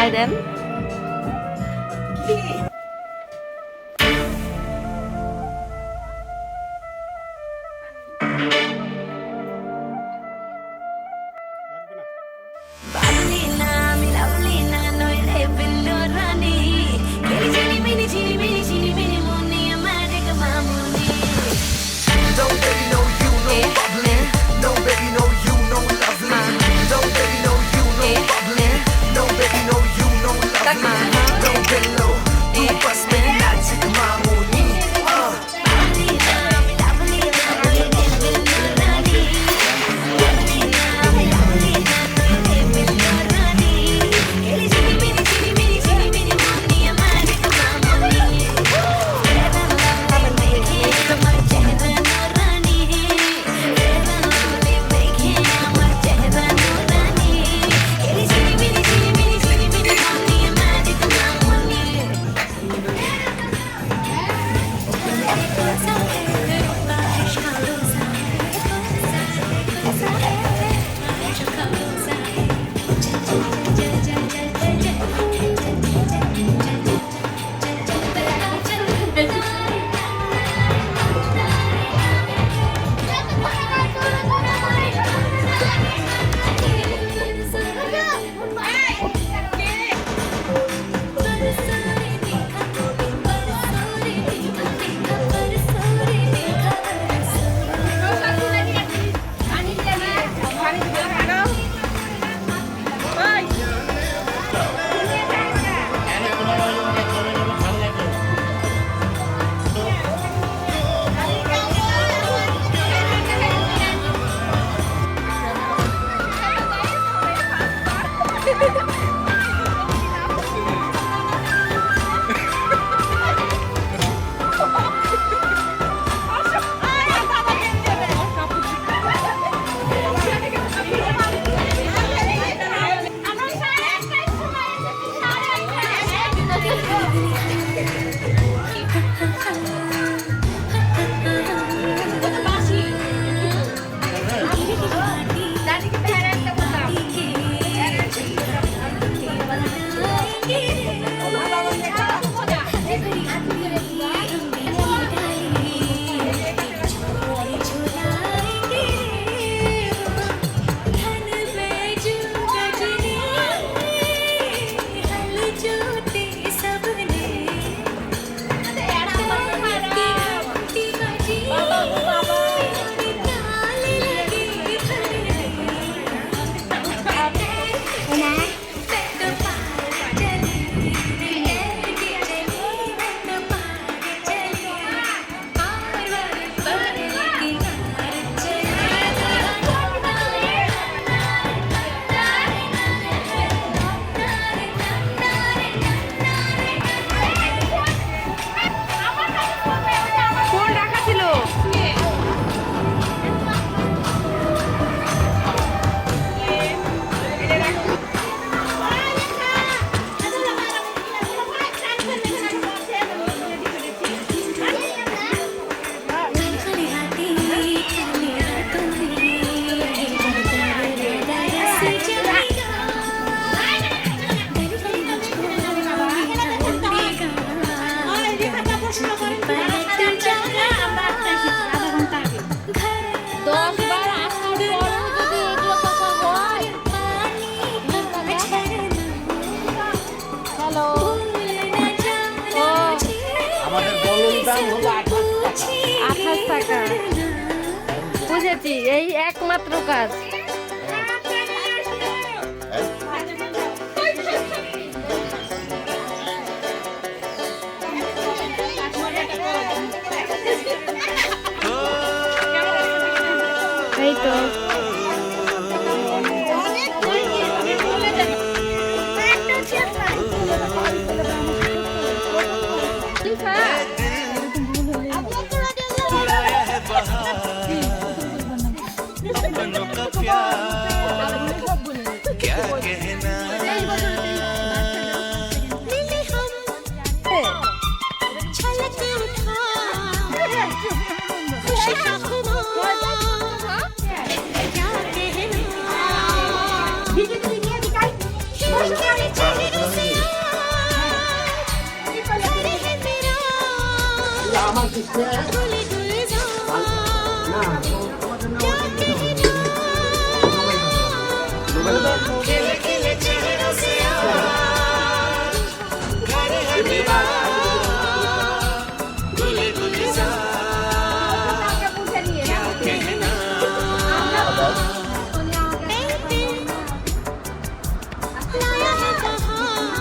High দেন। বুঝেছি, এই একমাত্র কাজ। এই তো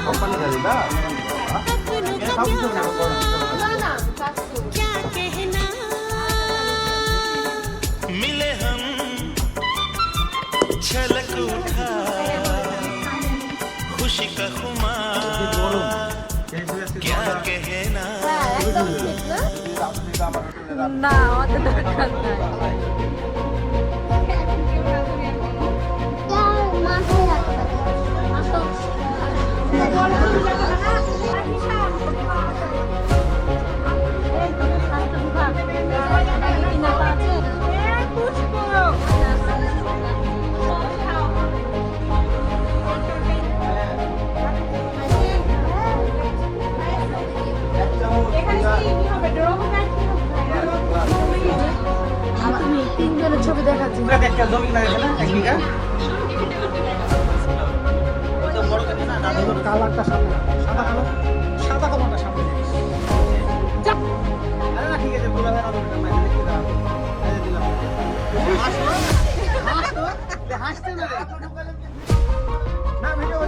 কোম্পানি গাড়ি না मिले हम छलक उठा खुशी का खुमार क्या कहना না আমাদের দরকার নাই তুমি তিনজনের ছবি দেখাচ্ছি কালারটা সামনে সাদা কালো সাদা কালোটা সামনে আরে না ঠিক আছে বলা হয় না হাসতে না না ভিডিও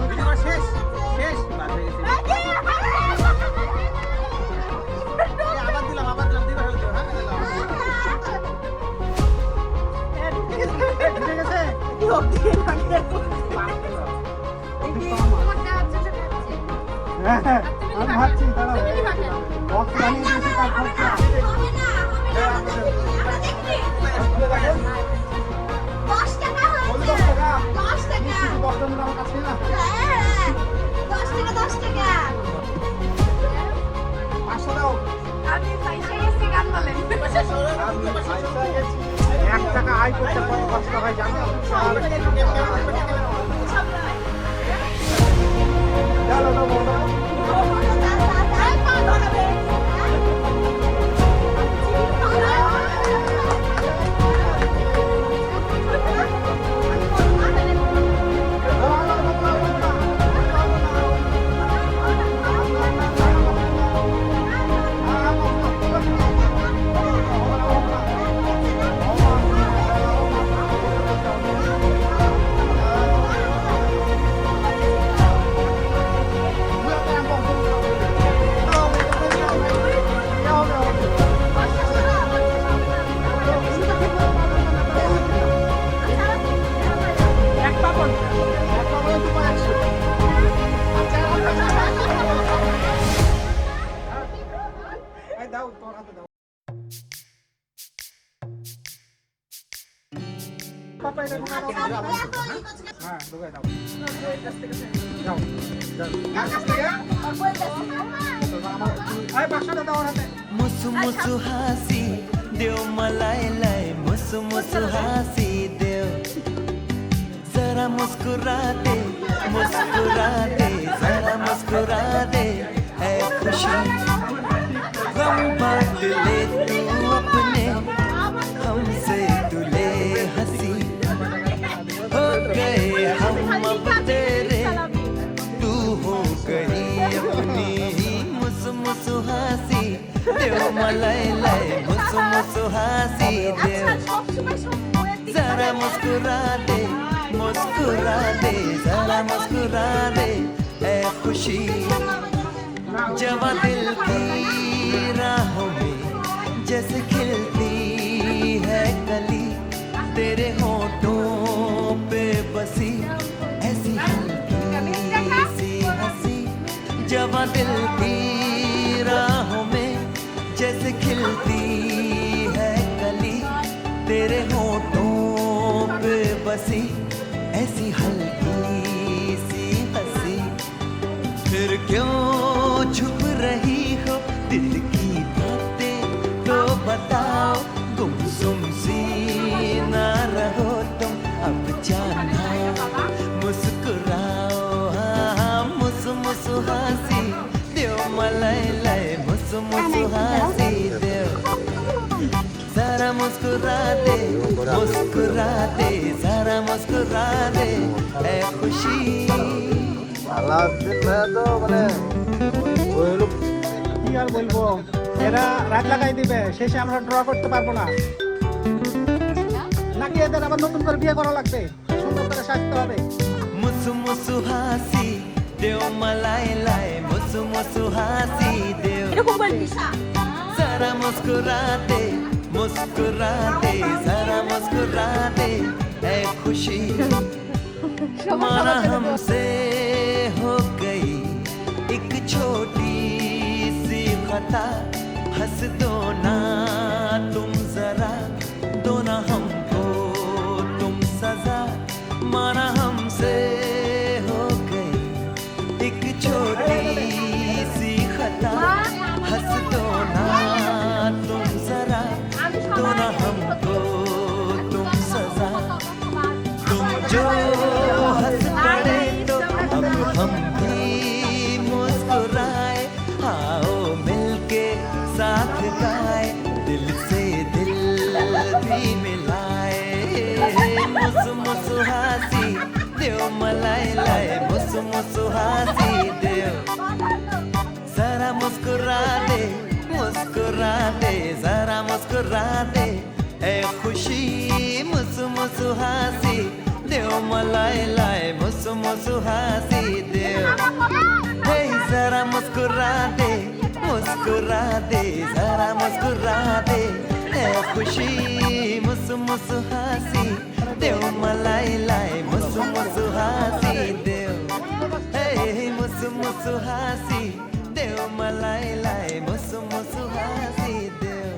ভিডিও শেষ শেষ বাদ হয়ে গেছে আবার দিলাম দিবা হলো হ্যাঁ ঠিক আছে আমি ভাবছি দাঁড়াও বক্স বানিয়ে দিয়েছি তার খরচা 10 টাকা হয়েছে 10 টাকা 10 টাকা আমার কাছে না 10 টাকা 500 দাও আমি পয়সা এসে গান বলেন আমি পয়সা গেছি 1 টাকা আয় করতে কত কষ্ট হয় জানো চলো না বলো দাও তোমার হাতে দাও পাপা এটা হ্যাঁ ঢুকাই দাও যাও কার কাছ থেকে আয় 500 দাও হাতে मुसु मुसु हासी देव मलाई लाई मुसु मुसु हासी देव जरा मुस्कुरा दे जरा मुस्कुरा दे है खुशी गम बांट ले तू अपने हमसे तुले हंसी हो गए हम अब तेरे तू हो गई अपनी मुसु मुसु हासी देव मलाई लाई मुसु मुसु हासी देव जरा मुस्कुरा दे जरा मुस्कुरा दे ऐ खुशी जवा दिल की राहों में जैसे खिलती है कली तेरे होठों पे बसी ऐसी हल्की सी हंसी जवा दिल की राहों में जैसे खिलती है कली तेरे होठों पे बसी ऐसी हल्की सी हंसी फिर क्यों छुप रही हो दिल की बातें तो बताओ गुमसुम सी ना रहो तुम अब जाना मुस्कुराओ हाँ मुसु मुसु हासी देव मलाई लाई मुसु मुसु मुस्कुरा दे जरा मुस्कुरा दे ऐ खुशी আলাউদ্দিন ভাইয়া তো মানে ওই হলো কি আর বলবো, এরা রাত লাগাই দিবে, শেষে আমরা ড্র করতে পারবো না। নাকি এদের আবার নতুন করে বিয়ে করা লাগবে, সুন্দর করে সাজতে হবে। मुसु मुसु हासी देव मलाई लाए मुसु मुसु हासी देव जरा मुस्कुरा दे जरा मुस्कुरा दे ऐ खुशी माना हमसे हो गई एक छोटी सी खता हंस दो ना तुम जरा दो ना हमको तुम सजा माना हमसे हो गई एक छोटी सी खता हंस दो ना तुम जरा दो ना हमको तुम सजा तुम जो हंस पड़े तो अब हम भी मुस्कुराए आओ मिलके साथ गाए दिल से दिल भी मिलाए मुसु मुसु हासी देव मलाई लाए मुसु मुसु हासी देव जरा मुस्कुरा दे जरा मुस्कुरा दे ऐ खुशी मुसु मुसु हासी देव मलाई लाए मुसु मुसु हासी देव हे जरा मुस्कुरा दे जरा मुस्कुरा दे ऐ खुशी मुसु मुसु हासी देव मलाई लाए मुसु मुसु हासी देव हे मुसु मुसु हासी देव मलाई लाए मुसु मुसु हासी देव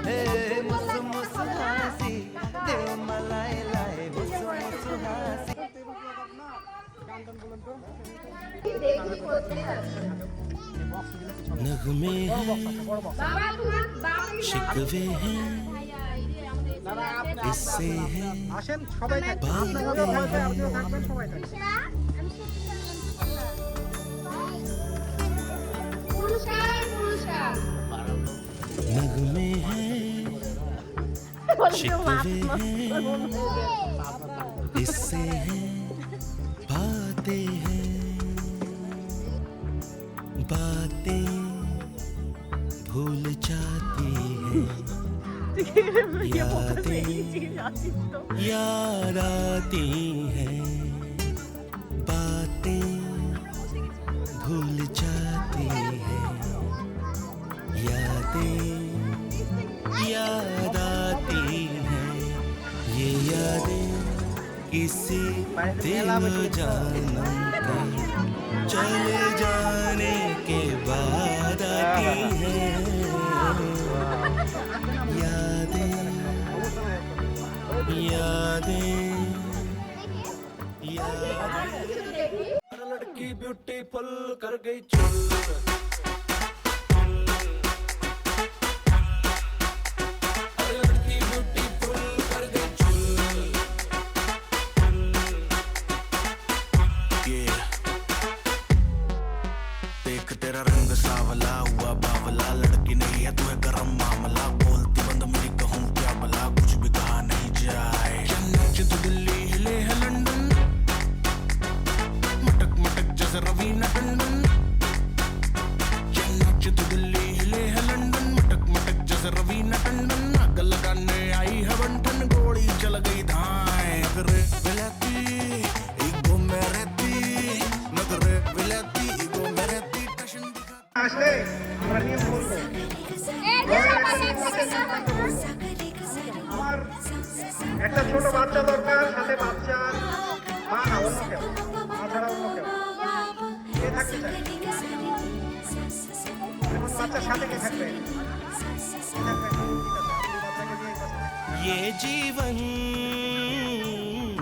हे मुसु मुसु हासी देव मलाई लाए मुसु मुसु हासी नगमे हैं शिकवे हैं इससे है আসেন সবাই থাকবেন, আপনারাও ভয় পায়, আপনিও থাকবেন, সবাই থাকবেন। नगमे हैं शिकवे हैं इससे है बातें भूल जाती हैं याद आती हैं बातें भूल जाती हैं याद आती हैं ये यादें किसी दिल जानम के चले जाने के बाद आती हैं यादें लड़की ब्यूटीफुल कर गई चुल देख तेरा रंग सावला हुआ बावला लड़की नहीं है तू है गरम मामला बोलती बंद मेरी कहूँ क्या भला कुछ भी कहा नहीं जाए तो दिल्ली हिले है लंदन मटक मटक जैसे रवीना टंडन तो दिल्ली हिले है लंदन मटक मटक जैसे रवीना टंडन आग लगाने आई है बंटन गोली चल गई धाए नगरे विलाती इगो में रहती नगरे विलाती इगो में रहती टशन আসলে আমরা নিয়ে বলবো, আমার একটা ছোট বাচ্চা দরকার, সাথে বাচ্চার মা না অন্য কেউ, মা ছাড়া অন্য কেউ কে থাকতে চায়? এখন বাচ্চার সাথে কে থাকবে? ये जीवन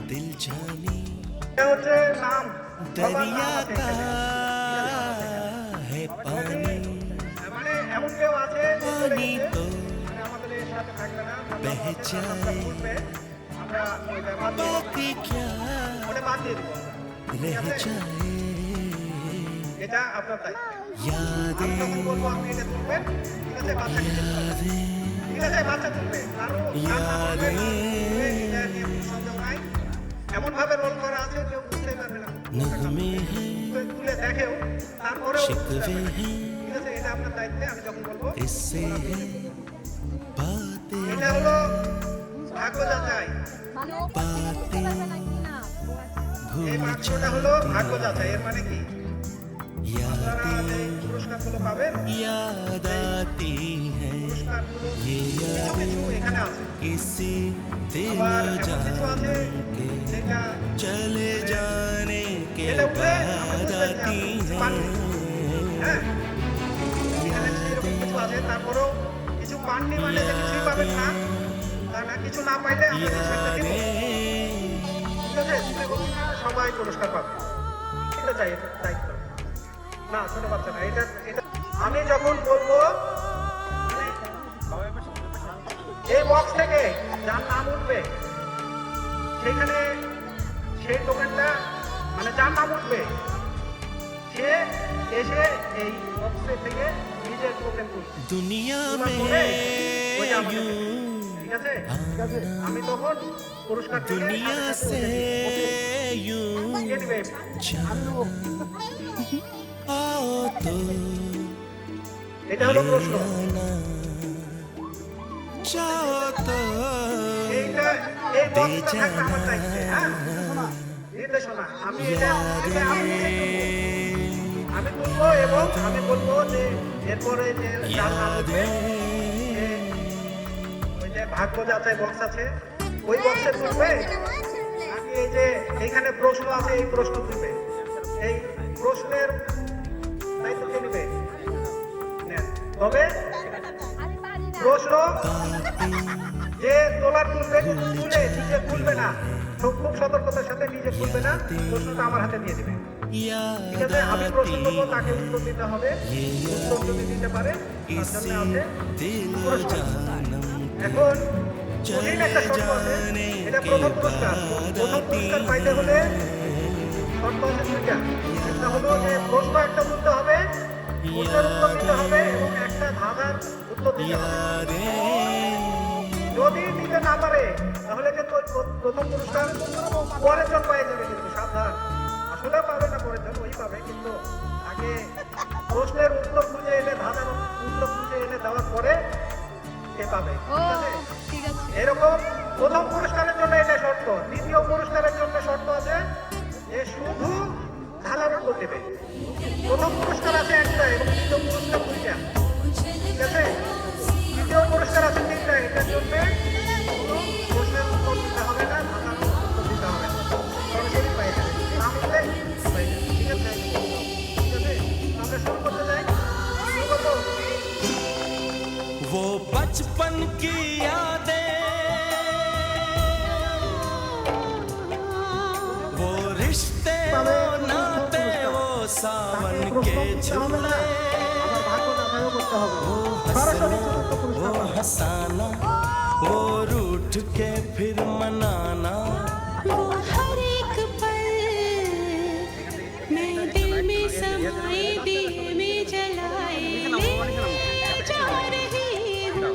दिल जानी এটা হচ্ছে নাম दरिया का है पानी মানে এমন কেউ আছে যে চলে पानी গেছে, तो মানে আমাদের এর সাথে থাকবে না, बह जाए আমরা ওইটা বাদ দিয়ে দেব। बाकी क्या ওটা বাদ দিয়ে দেবো আমরা। रह जाए এটা আপনার তাই। यादें আমি যখন বলবো আপনি এটা তুলবেন, ঠিক আছে? বাচ্চাকে यादें ঠিক আছে বাচ্চা তুলবে কারো সন্দেহ নাই এমন ভাবে রোল করা আছে কেউ বুঝতেই পারবে না তুলে দেখেও তারপরেও বুঝতে পারবে না। ঠিক আছে এটা আপনার দায়িত্বে আমি যখন বলবো এটা হলো ভাগ্য যাচাই এই বাক্সটা হলো ভাগ্য যাচাই এর মানে কি আপনারা যে পুরস্কারগুলো পাবেন পুরস্কারগুলো কিছু কিছু এখানে আছে আবার এমন কিছু আছে যেটা এটা উঠে আপনি বুঝবেন যে আপনি পাননি। হ্যাঁ এখানে এরকম কিছু আছে তারপরেও কিছু পাননি মানে যে কিছুই পাবেন না তা না কিছু না পাইলে আমরা কিছু একটা দিব ঠিক আছে দিতে বলছি না সবাই পুরস্কার পাবে এটা চাই এটা দায়িত্ব না ছোট বাচ্চা না এটা এটা আমি যখন বলবো এই বক্স থেকে যার নাম উঠবে সেইখানে সেই টোকেনটা মানে যার নাম উঠবে সে এসে এই বক্সে থেকে নিজের টোকেন তুলবে दुनिया ওইটা में আমাকে দেবে। ঠিক আছে আমি তখন পুরস্কার দিয়ে दुनिया से यूं দিয়ে দিবে आओ तो এটা হলো প্রশ্ন चाहो तो এইটা এই বক্সটা থাকবে আমার দায়িত্বে হ্যাঁ নির্দেশনা আমি এটা এটা আমি তুলবো এবং আমি বলবো যে এরপরে যে যার নাম উঠবে ওই যে ভাগ্য যাচাই বক্স আছে ওই বক্সে তুলবে আমি এই যে এইখানে প্রশ্ন আছে এই প্রশ্ন তুলবে এই প্রশ্নের দায়িত্ব কে নেবে নেন। তবে প্রশ্ন যে তোলার তুলবে তুলে নিজে তুলবে না খুব সতর্কতার সাথে নিজে তুলবে না প্রশ্নটা আমার হাতে দিয়ে দেবে ঠিক আছে আমি প্রশ্ন করবো তাকে উত্তর দিতে হবে উত্তর যদি দিতে পারে তার জন্য আছে পুরস্কার এখন কঠিন একটা শর্ত আছে এটা প্রথম পুরস্কার পাইতে হলে শর্ত আছে দুইটা একটা হলো যে প্রশ্ন একটা তুলতে হবে প্রশ্নের উত্তর দিতে হবে এবং একটা ধাঁধার উত্তর দিতে হবে যদি দিতে না পারে তাহলে কিন্তু প্রথম পুরস্কার পরের জন পেয়ে যাবে কিন্তু সাবধান আসলে পাবে না পরের জন ওই পাবে কিন্তু আগে প্রশ্নের উত্তর খুঁজে এনে ধাঁধার উত্তর খুঁজে এনে দেওয়ার পরে সে পাবে ঠিক আছে এরকম প্রথম পুরস্কারের জন্য এটা শর্ত দ্বিতীয় পুরস্কারের জন্য শর্ত আছে যে শুধু ধাঁধার উত্তর দেবে প্রথম পুরস্কার আছে একটা এবং দ্বিতীয় পুরস্কার দুইটা ঠিক আছে দ্বিতীয় পুরস্কার আছে তিনটা এটার জন্য কোনো প্রশ্নের উত্তর দিতে হবে না ধাঁধার উত্তর দিতে হবে না সরাসরি পাই যাবে না হলে পাই যাবে ঠিক আছে ঠিক আছে আমরা শুরু করতে যাই শুরু করবো वो बचपन की यादें वो रिश्ते वो नाते वो सावन के झूले वो हंसाना वो रूठ के फिर मनाना वो हर एक पल मैं दिल में समाए दिए में जलाए ले जा रही हूँ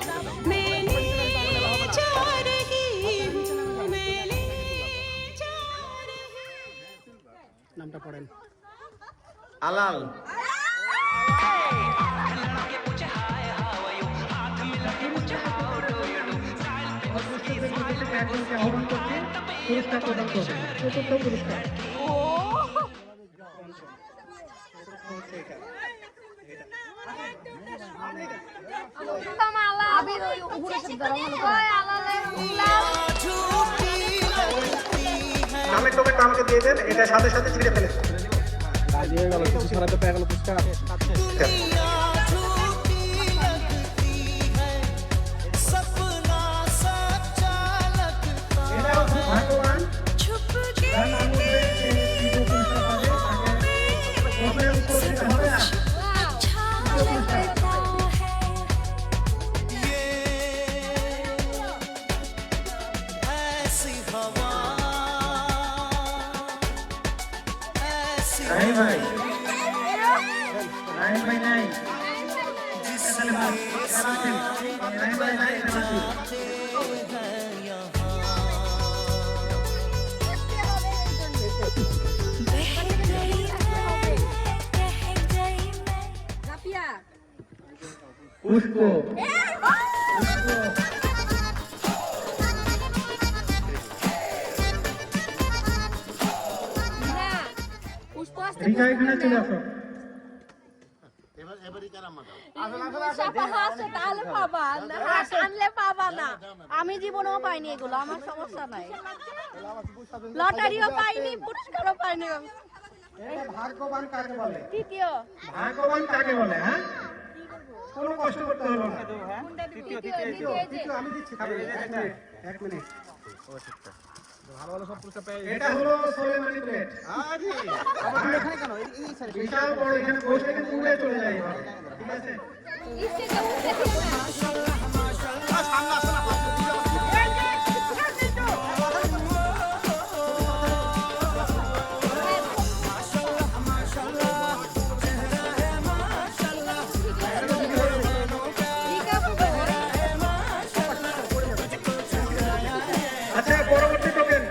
मैं ले जा रही हूँ मैं ले जा रही हूँ আলাল আহ্বান করছি পুরস্কার প্রদান করবে চতুর্থ পুরস্কার নামের টোকেনটা আমাকে দিয়ে দেন এটা সাথে সাথে ছিঁড়ে ফেলে দিয়ে গেল কিছু ছড়াতে পেয়ে গেল পুরস্কার ভগবান যার নাম উঠবে সে দ্বিতীয় পুরস্কার পাবে তাকে প্রশ্নের উত্তর দিতে হবে না দ্বিতীয় পুরস্কার नहीं भाई नहीं भाई नहीं পুষ্প রিকা এখানে চলে আসো। আমি জীবনেও পাইনি এগুলো, আমার সমস্যা নাই, লটারিও পাইনি, পুরস্কারও পাইনি। ভাগ্যবান কাকে বলে? তৃতীয়। ভাগ্যবান কাকে বলে? হ্যাঁ, কোনো কষ্ট করতে হলো না। আমি দিচ্ছি, এক মিনিট। এটা হলো সোলেমানি প্লেট। এটাও বড়, এখানে বসে কিন্তু উড়ে চলে যায়, ঠিক আছে? আচ্ছা, পরবর্তী টোকেন।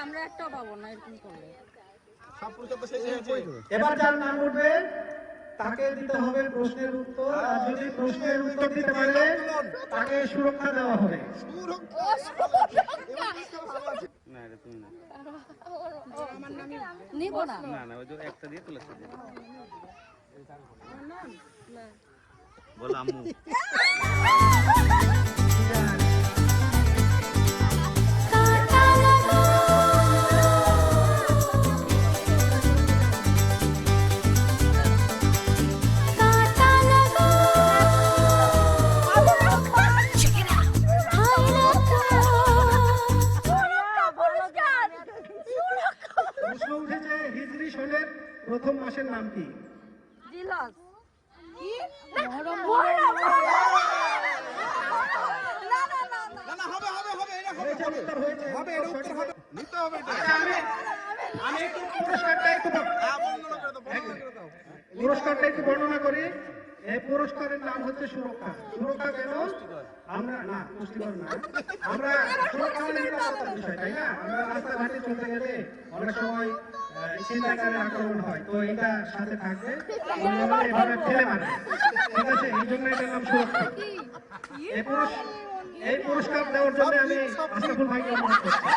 আমরা একটাও পাবো না এরকম করলে। এবার যার নাম উঠবে তাকে দিতে হবে প্রশ্নের উত্তর, আর যদি প্রশ্নের উত্তর দিতে পারে তাকে সুরক্ষা দেওয়া হবে। নিব না, বলো আম্মু। প্রশ্ন উঠেছে হিজরি সনের প্রথম মাসের নাম কি? জিলস। হয়েছে, উত্তর হয়েছে। আচ্ছা, আমি একটু পুরস্কারটা একটু বর্ণনা করি। এই পুরস্কারের নাম হচ্ছে সুরক্ষা। সুরক্ষা কেন? আমরা না, পুষ্টিকর না, আমরা সুরক্ষা মানে নিরাপত্তার বিষয়, তাই না? আমরা রাস্তাঘাটে চলতে গেলে অনেক সময় ছিনতাইকারীর আক্রমণ হয়, তো এটা সাথে থাকবে, এভাবে ফেলে মারে, ঠিক আছে? এই জন্য এটার নাম সুরক্ষা। এই পুরস্কার দেওয়ার জন্য আমি আশরাফুল ভাইকে অনুরোধ করছি।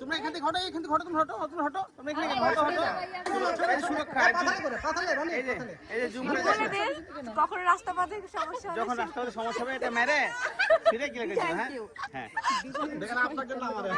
তোমরা এখান থেকে হটো, এখান থেকে হটো, তোমরা হটো, তোমরা হটো, তোমরা এখানে হটো, হটো। এই সুরক্ষা, এই যে জুম করে কখনো রাস্তা পথে সমস্যা হলে যখন রাস্তা হলে সমস্যা হবে, এটা মেরে ফিরে কি লেগেছিল? হ্যাঁ হ্যাঁ, দেখেন আপনার জন্য আমাদের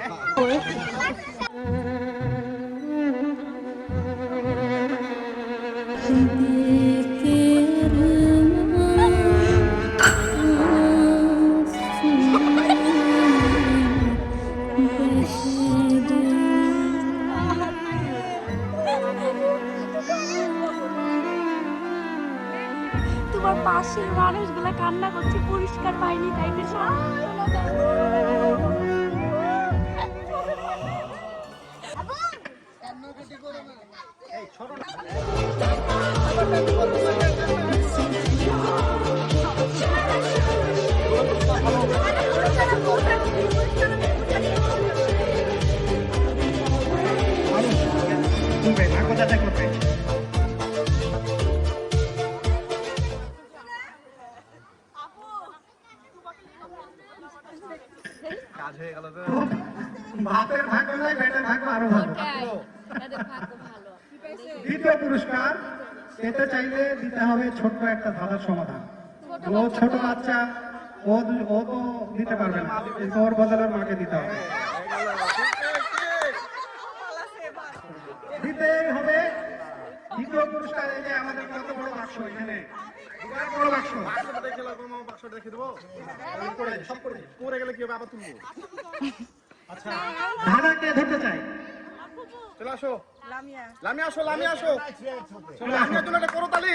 তোমার পাশের মানুষগুলা কান্না করছে, পুরস্কার পাইনি, তাই তো ভাগ্য যাচাই করবে। কাজ হয়ে গেল তো। ভাতের ভাগ্য নয়, পেটের ভাগ্য আরো ভালো। দ্বিতীয় পুরস্কার পেতে চাইলে দিতে হবে ছোট্ট একটা ধাঁধার সমাধান। ও ছোট বাচ্চা, ও তো দিতে পারবে না, ওর বদলে মাকে দিতে হবে। দিতেই হবে। দ্বিতীয় পুরস্কার এই যে আমাদের কত বড় বাক্স, এখানে বিরাট বড় বাক্স। বাক্সটা রেখে দেবো, সব করে গেলে কি হবে, আবার তুলবো। আচ্ছা, ধাঁধা কে ধরতে চাই? চলে আসো, লামিয়া আসো, লামিয়া আসো, লামিয়ার জন্য একটা করতালি।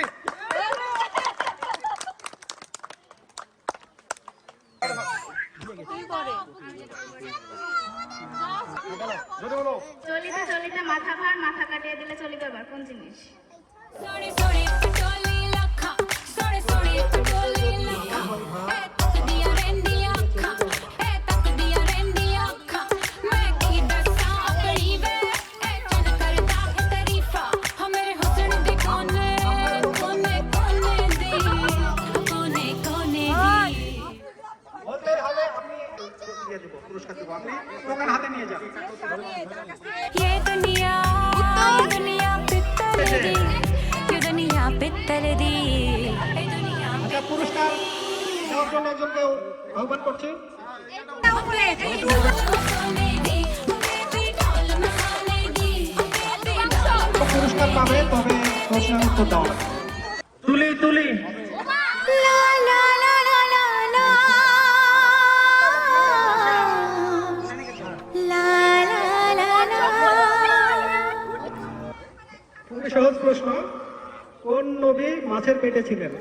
চলিতে চলিতে মাথা ভার, মাথা কাটিয়ে দিলে চলিবে আবার কোন জিনিস? सोनी सोनी पटोली लखा सोनी सोनी पटोली लखा ए तक दिया रेंदी अखा ए तक दिया रेंदी अखा मैं की दसा अपनी वे ए चल करता है तारीफा हम मेरे हुस्न दे कोने कोने कोने दे कोने कोने दी বলতে হবে আপনি দিয়ে দেব, পুরস্কার দেব, আপনি টোকেন হাতে নিয়ে যান। ये दुनिया पित्तर दी ये दुनिया पित्तर दी ये दुनिया আচ্ছা, পুরস্কার দেওয়ার জন্য একজনকে আহ্বান করছি। सोने दी बेबी ढोल मसाले दी बेबी ढोल পুরস্কার পাবে, তবে প্রশ্নের উত্তর দাও। তুলি তুলি ला ला ला ला ला ला ला ला ला খুবই সহজ প্রশ্ন, কোন নবী মাছের পেটে ছিলেন?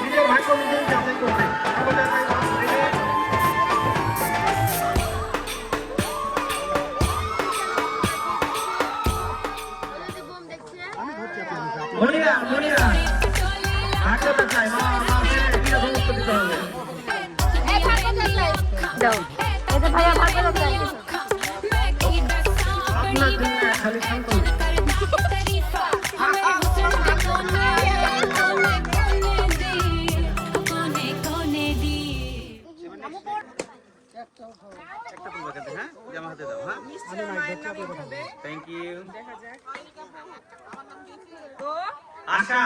নিজের ভাগ্য নিজেই যাচাই করবে। আমাদের ভাই মাছ পেটে মনিরা মনিরা ভাগ্য দেখায়, মাছে কিরকম উত্তর দিতে হবে। আপনার জন্য খালি শান্ত হন। থ্যাংক ইউ আশা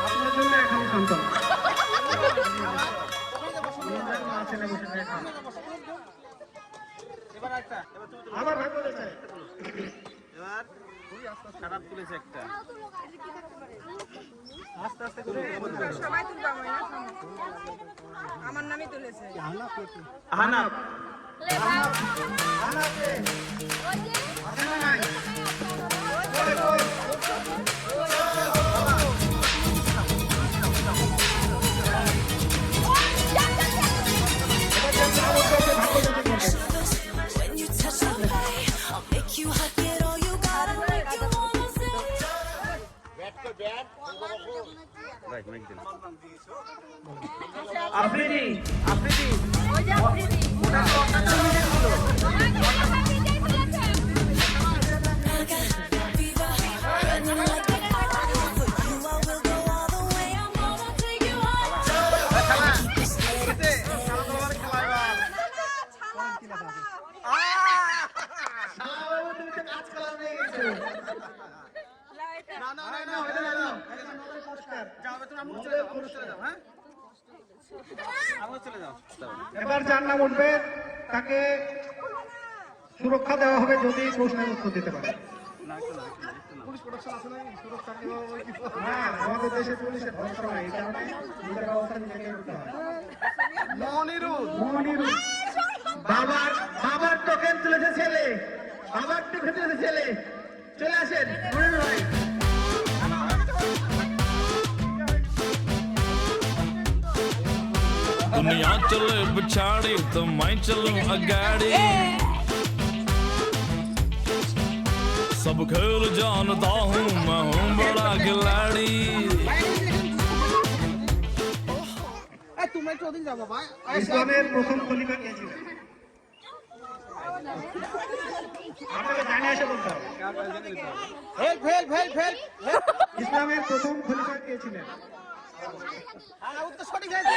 আপনার জন্য খালি শান্ত হন। ছেলে বসে থাকে খান। এবার একটা আবার ভাগ্য দেখায়। এবার খারাপ তুলেছে একটা আস্তে আস্তে করে সবাই তুলবা হয় না আমার নামই তুলেছে আহনাফ আফ্রিদি আফ্রিদি এবার যার নাম উঠবে তাকে সুরক্ষা দেওয়া হবে যদি প্রশ্নের উত্তর দিতে পারে। হ্যাঁ, আমাদের দেশে পুলিশের ভরসা নাই, এই কারণে নিজের ব্যবস্থা নিজেকে করতে হয়। মনিরুল। বাবার টোকেন তুলেছে ছেলে, বাবার টোকেন তুলেছে ছেলে, চলে আসেন মনিরুল ভাই। दुनिया चले पिछाड़ी तो मैं चलूं अगाड़ी सब खेल जानता हूँ मैं हूँ बड़ा खिलाड़ी তুমি একটু ওদিন যাবো ভাই ইসলামের প্রথম খলিফা কে ছিলেন? আপনাকে জানে এসে বলতে হবে। হেল্প হেল্প হেল্প হেল্প ইসলামের প্রথম খলিফা কে ছিলেন? উত্তর সঠিক হয়েছে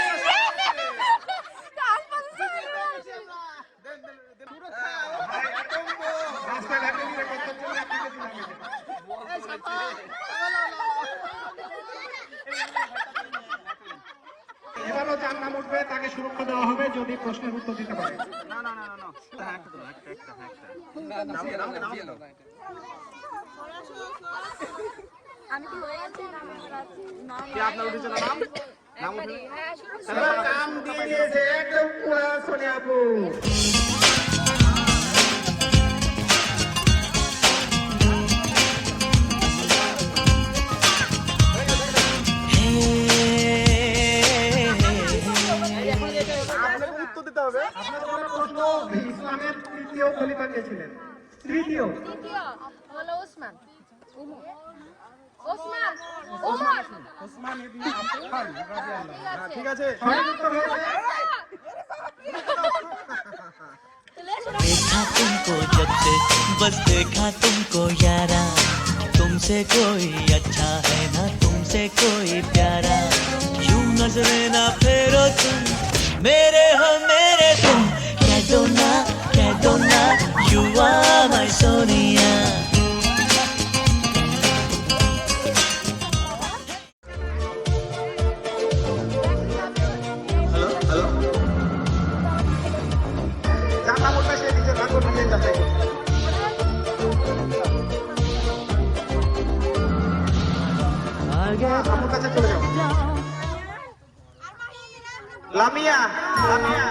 রাস্তাঘাটে গিয়ে কর্তব্য নিয়ে আপনাকে দিলাম এটা। এবারও যার নাম উঠবে তাকে সুরক্ষা দেওয়া হবে যদি প্রশ্নের উত্তর দিতে পারে। না না না না না একটা আমি কি হয়ে আছি না কি আপনার উঠেছে না নাম নাম উঠে সবার কাম দিয়ে দিয়েছে একদম পুরা সোনিয়া আপু। আপনাকে উত্তর দিতে হবে। আপনাদের কোনো প্রশ্ন, ইসলামের তৃতীয় খলিফা কে ছিলেন? তৃতীয় তৃতীয় হলো ওসমান ওসমান ওমর ওসমান ইবনে আফফান রাদিয়াল্লাহু। ঠিক আছে সঠিক উত্তর হলো देखा तुमको जब से बस देखा तुमको यारा तुमसे कोई अच्छा है ना तुमसे कोई प्यारा यूं नजरे ना फेरो तुम मेरे हो मेरे तुम कह दो ना you are my सोनिया যার নাম উঠবে সে নিজের ভাগ্য নিজে যাচাই করবে। আমার কাছে চলে যাও। লামিয়া লামিয়া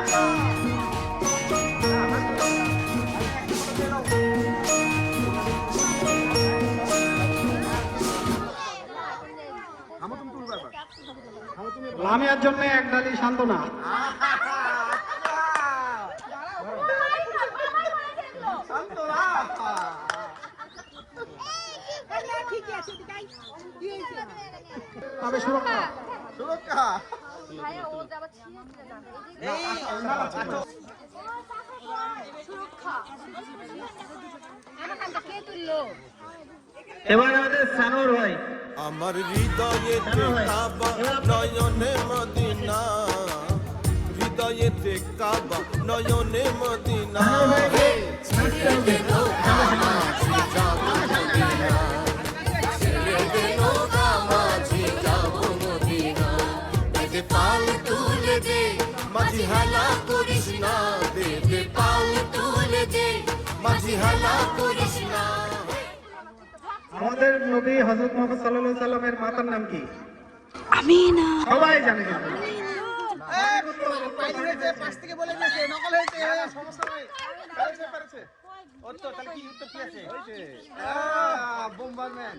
লামিয়ার জন্য এক ডালি সান্ত্বনা। তবে সুরক্ষা সুরক্ষা ভাইয়া ও যাবার ছিঁড়ে দিলে না সুরক্ষা আমার কে তুললো এবার আমাদের সানোর ভাই। আমার হৃদয়েতে কাবা নয়নে মদিনা হৃদয়েতে কাবা নয়নে মদিনা পাল তুলে দে মাঝি হালা করিস না দে পাল তুলে দে মাঝি হালা করিস না। আমাদের নবী হযরত মুহাম্মদ সাল্লাল্লাহু আলাইহি সাল্লামের মাতার নাম কি? আমিনা সবাই জানে কিন্তু। পাশ থেকে বলে দিয়েছে নকল হয়েছে সমস্যা নাই পেরেছে উত্তর তাহলে কি উত্তর কি আছে বোমবারম্যান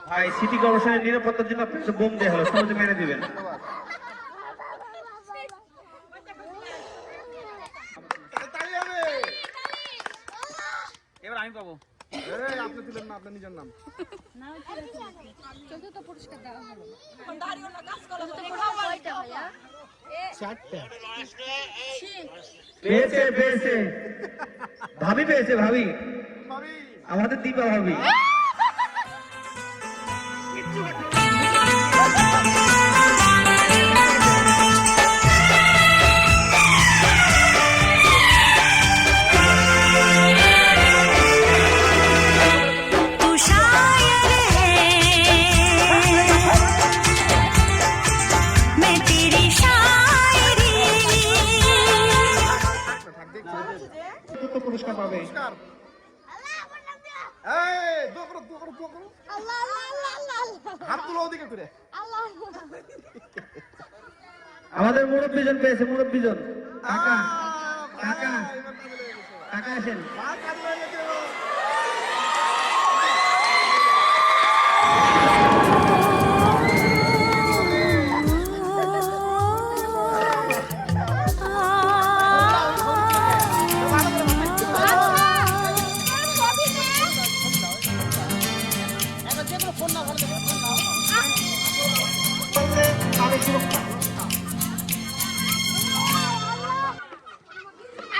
ভাই সিটি কর্পোরেশনের নিরাপত্তার জন্য আপনাকে বোম দেওয়া হলো, সহজে মেরে দিবেন। তাই হবে এবার আমি পাবো আপনি তুলেন না আপনার নিজের নাম চতুর্থ পুরস্কার দেওয়া হলো পেয়েছে পেয়েছে ভাবি পেয়েছে ভাবি ভাবি আমাদের দীপা ভাবি। तू शायर है मैं तेरी शायरी চতুর্থ পুরস্কার পাবে। এই দোয়া করো হাত তুলো ওদিকে করে আমাদের মুরব্বীজন পেয়েছে, মুরব্বীজন কাকা কাকা কাকা আসেন।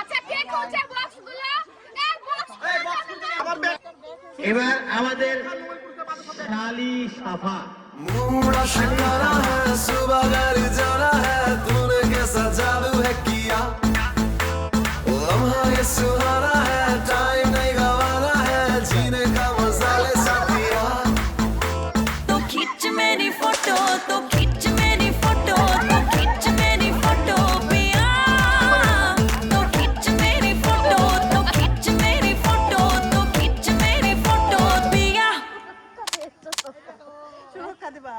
আচ্ছা কে খুঁজছে বক্সগুলো এবার আমাদের শালি সাফা। मूड़ा शिकारा है सुबह घर जाना है तूने कैसा जादू है किया लम्हा দিবা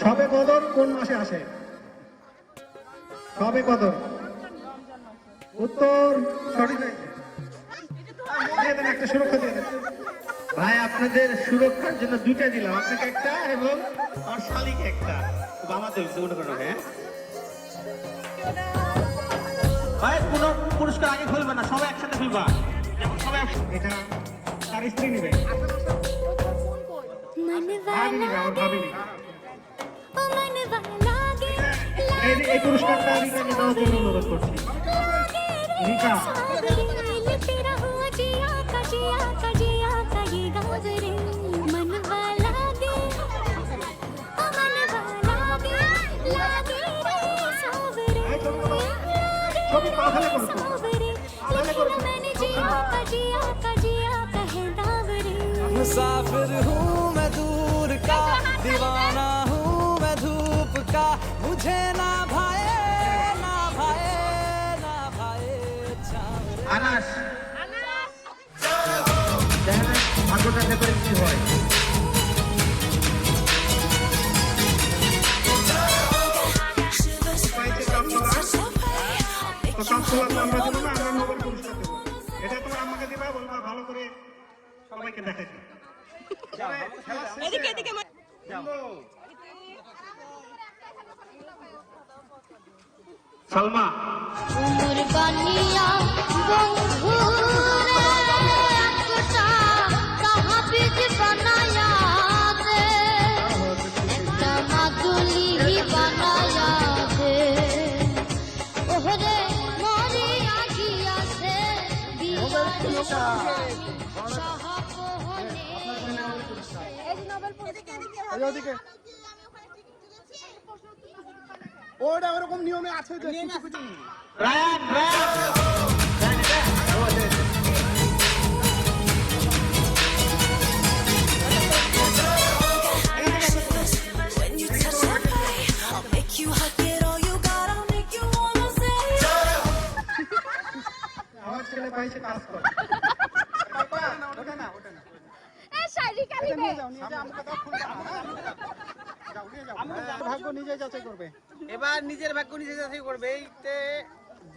সবে কদর কোন মাসে আসে? সবে কদর উত্তর সঠিক হয়েছে। দিয়ে দেন, একটা সুরক্ষা দিয়ে দেন। ভাই আপনাদের সুরক্ষার জন্য দুইটা দিলাম, আপনাকে একটা এবং আমার শালিকে একটা। বাবা তো মনে করো, হ্যাঁ ভাই কোনো পুরস্কার আগে খুলবে না, সবাই একসাথে খুলবা। যখন সবাই এটা তার স্ত্রী নিবে, ভাবিনি আমার ভাবিনি। এই পুরস্কারটা রিকাকে দেওয়ার জন্য অনুরোধ করছি। রিকা ছবি পাঠালে করতো, পাঠালে করতো। मुसाफिर हूँ मैं दूर का, दीवाना हूँ मैं धूप का, मुझे ना भाए ना भाए ना भाए चाँद। আনাস দেখেন ভাগ্যটা করে কি হয়। পাইছে কামতলা, তো কামতলা তো আমরা দেবো না, আমরা নোবেল পুরস্কার দেবো। এটা তোমার আম্মাকে দিবা, বলবা ভালো করে সবাইকে দেখাইছো। এদিকে এদিকে সালমা উমর বানিয়া বন্ধু একটা তাহাবিজ বানায়া দে, একটা মাদুলি বানায়া দে, ওহরে মরিয়া গিয়াছে দিওয়ানি শাহপহনে। ওটা ওরকম নিয়মে আছে যে কিছু কিছু রায়ান রায়ান আমার ছেলে পাইছে কাজ করে। ওটা না ওটা না নিয়ে যাও নিয়ে যাও, আমাকে দাও, খুলে দাও, যাও নিয়ে যাও। ভাগ্য নিজে যাচাই করবে, এবার নিজের ভাগ্য নিজে যাচাই করবে। এইতে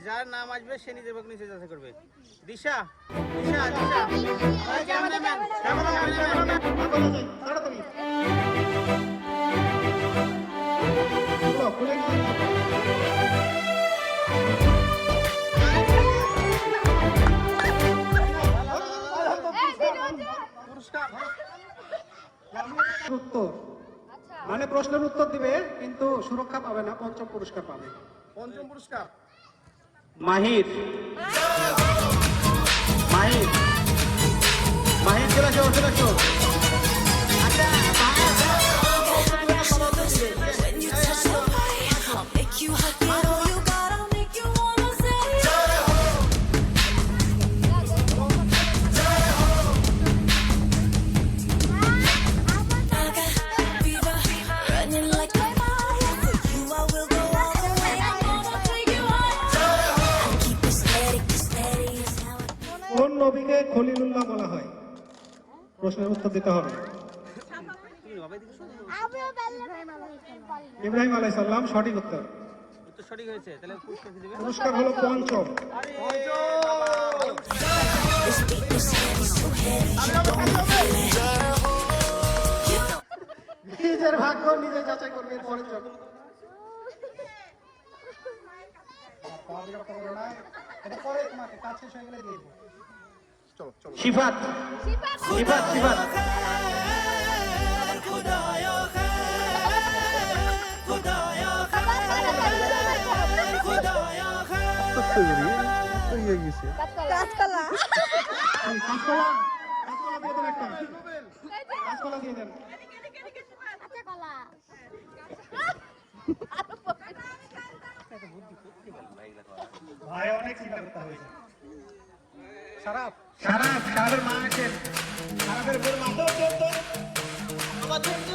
যার নাম আসবে সে নিজের ভাগ্য নিজে যাচাই করবে। দিশা দিশা দিশা ক্যামেরাম্যান ক্যামেরাম্যান তাড়াতাড়ি খুলো, খুলে নিয়ে পুরস্কার উত্তর মানে প্রশ্নের উত্তর দিবে কিন্তু সুরক্ষা পাবে না, পঞ্চম পুরস্কার পাবে। পঞ্চম পুরস্কার মাহির মাহির মাহির চলে আসো, চলে আসো। কোন নবীকে খলিলুল্লাহ বলা হয়? প্রশ্নের উত্তর দিতে হবে। ইব্রাহিম আলাইহিস সালাম সঠিক উত্তর। উত্তর সঠিক হয়েছে, তাহলে পুরস্কার কি দিবে? পুরস্কার হলো পঞ্চম। নিজের ভাগ্য নিজে যাচাই করবে, পরের জন্য এটা পরে তোমাকে কাজ শেষ হয়ে গেলে দিয়ে দেবো। চলো চলো সিফাত সিফাত সিফাত কাঁচকলা কাঁচকলা কাঁচকলা দিয়ে দেন, একটা কাঁচকলা দিয়ে দেন। ভাই অনেক চিন্তা করতে হয়েছে। সারাফ সারাফ সারাফের মা আছেন, সারাফের বড় মাথাও চলতো আবার চলতো।